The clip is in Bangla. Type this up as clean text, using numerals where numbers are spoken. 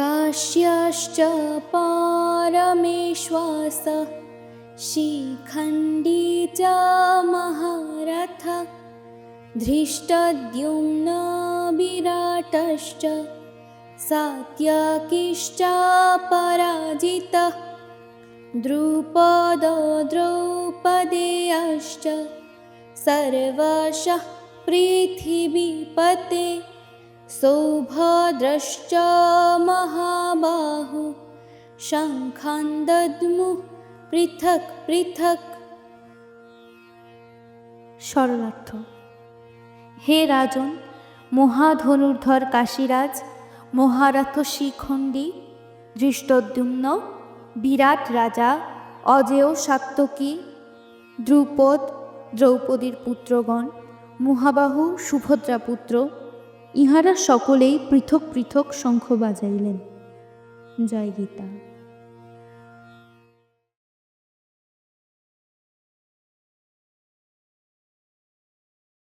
काश्यश्च परमेश्वास शिखण्डी च महारथ धृष्टद्युम्न विराटश्च सात्यकिश्च पराजितः द्रुपदो द्रौपदेयश्च सर्वशः पृथिवीपते सौभद्रश्च महाबाहु शङ्खान् दद्मुः पृथक् पृथक्। সরলার্থ। হে রাজন, মহাধনুর্ধর কাশীরাজ, মহারথ শিখণ্ডী, ধৃষ্টদ্যুম্ন, বিরাট রাজা, অজেয় সাত্যকী, দ্রুপদ, দ্রৌপদীর পুত্রগণ, মহাবাহু সুভদ্রা পুত্র, ইহারা সকলেই পৃথক পৃথক শঙ্খ বাজাইলেন। জয় গীতা।